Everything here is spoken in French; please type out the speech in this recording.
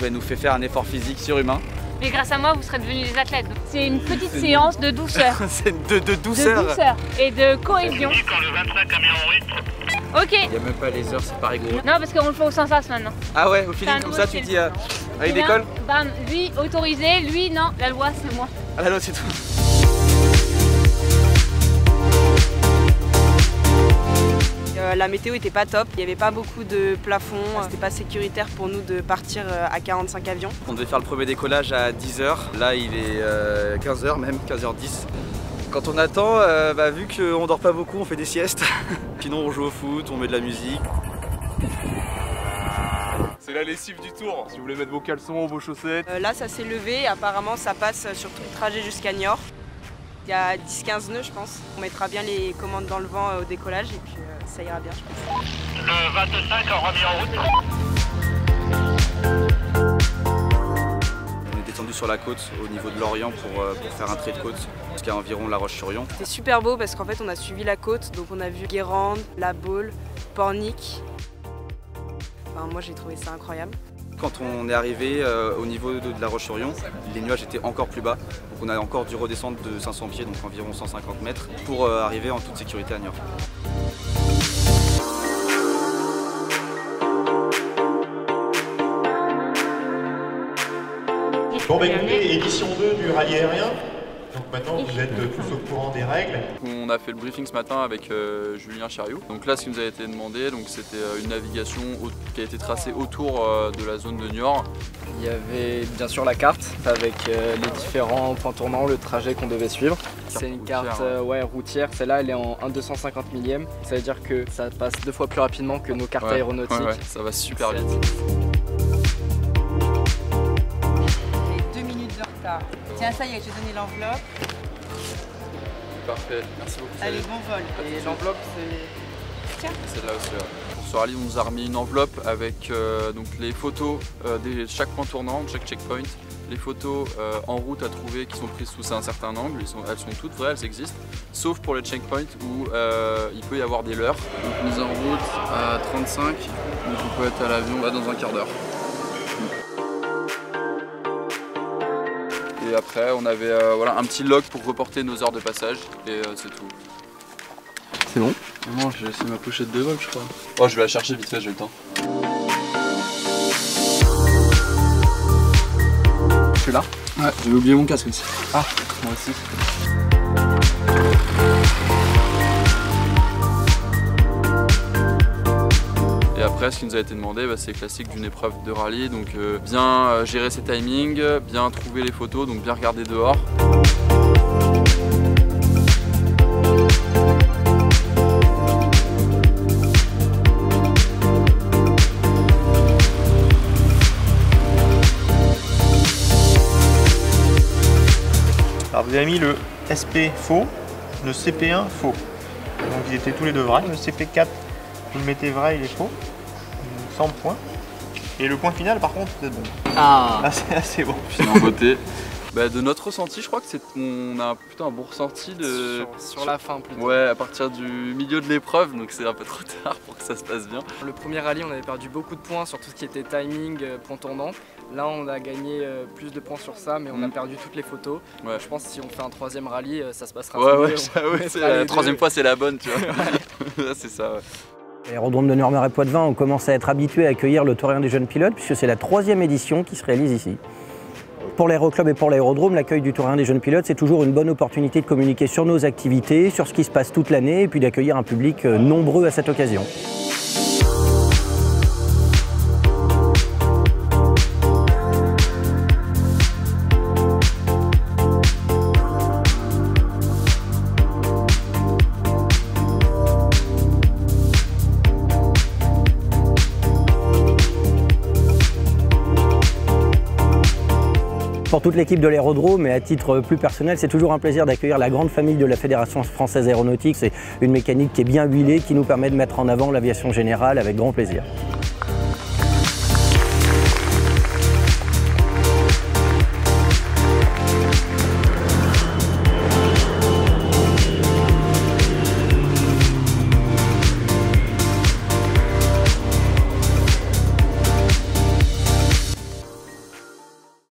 nous fait faire un effort physique surhumain. Mais grâce à moi, vous serez devenus des athlètes. C'est une petite séance de douceur. C'est de douceur. De douceur et de cohésion. Quand le 25 a mis en rythme. Ok. Il n'y a même pas les heures, c'est pas rigoureux. Non, parce qu'on le fait au sans sas maintenant. Ah ouais, au feeling C'est un comme nouveau ça, tu style. dis il décolle. Bam, lui autorisé, lui non. La loi, c'est moi. Ah là, c'est tout. La météo était pas top, il n'y avait pas beaucoup de plafonds, c'était pas sécuritaire pour nous de partir à 45 avions. On devait faire le premier décollage à 10h, là il est 15h même, 15h10. Quand on attend, vu qu'on dort pas beaucoup, on fait des siestes. Sinon on joue au foot, on met de la musique. C'est la lessive du tour, si vous voulez mettre vos caleçons, vos chaussettes. Là ça s'est levé, apparemment ça passe sur tout le trajet jusqu'à Niort. Il y a 10-15 nœuds je pense. On mettra bien les commandes dans le vent au décollage et puis ça ira bien je pense. Le 25 a remis en route. On est descendu sur la côte au niveau de Lorient pour faire un trait de côte jusqu'à environ La Roche-sur-Yon. C'était super beau parce qu'en fait on a suivi la côte, donc on a vu Guérande, La Baule, Pornic. Enfin, moi j'ai trouvé ça incroyable. Quand on est arrivé au niveau de La Roche-sur-Yon, les nuages étaient encore plus bas. Donc on a encore dû redescendre de 500 pieds, donc environ 150 mètres, pour arriver en toute sécurité à Niort. Bon bah écoutez, édition 2 du rallye aérien. Donc maintenant vous êtes tous au courant des règles. On a fait le briefing ce matin avec Julien Chariot. Donc là ce qui nous a été demandé, c'était une navigation qui a été tracée autour de la zone de Niort. Il y avait bien sûr la carte avec les différents points tournants, le trajet qu'on devait suivre. C'est une carte routière, celle-là elle est en 1/250 millième. Ça veut dire que ça passe 2 fois plus rapidement que nos cartes aéronautiques. Ouais, ça va super vite. Tiens, ça y est, j'ai donné l'enveloppe. Parfait, merci beaucoup. Allez, bon vol. Et l'enveloppe c'est... Celle-là aussi. Pour ce rallye, on nous a remis une enveloppe avec donc les photos de chaque point tournant, de chaque checkpoint, les photos en route à trouver qui sont prises sous un certain angle. Elles sont toutes vraies, elles existent, sauf pour les checkpoints où il peut y avoir des leurres. Donc mise en route à 35, donc on peut être à l'avion dans un quart d'heure. Et après, on avait un petit log pour reporter nos heures de passage et c'est tout. C'est bon? Non, j'ai laissé ma pochette de vol, je crois. Oh, je vais la chercher vite fait, j'ai le temps. Je suis là? Ouais, j'avais oublié mon casque aussi. Ah, moi aussi. Et après, ce qui nous a été demandé, c'est classique d'une épreuve de rallye, donc bien gérer ses timings, bien trouver les photos, donc bien regarder dehors. Alors vous avez mis le SP faux, le CP1 faux. Donc ils étaient tous les deux vrais. Le CP4, vous le mettez vrai, il est faux. 100 points. Et le point final par contre, c'est bon. Ah, c'est assez bon. Puis en beauté. De notre ressenti, je crois que on a plutôt un bon ressenti sur la fin plutôt. Ouais, à partir du milieu de l'épreuve, donc c'est un peu trop tard pour que ça se passe bien. Le premier rallye, on avait perdu beaucoup de points sur tout ce qui était timing, point tournant. Là, on a gagné plus de points sur ça, mais on a perdu toutes les photos. Ouais. Je pense que si on fait un troisième rallye, ça se passera mieux. La troisième fois, c'est la bonne, tu vois. C'est ça, ouais. L'aérodrome de Niort-Marais-Poitevin, on commence à être habitué à accueillir le Taurien des jeunes pilotes, puisque c'est la 3e édition qui se réalise ici. Pour l'aéroclub et pour l'aérodrome, l'accueil du Taurien des jeunes pilotes, c'est toujours une bonne opportunité de communiquer sur nos activités, sur ce qui se passe toute l'année, et puis d'accueillir un public nombreux à cette occasion. Pour toute l'équipe de l'aérodrome et à titre plus personnel, c'est toujours un plaisir d'accueillir la grande famille de la Fédération française aéronautique. C'est une mécanique qui est bien huilée, qui nous permet de mettre en avant l'aviation générale avec grand plaisir.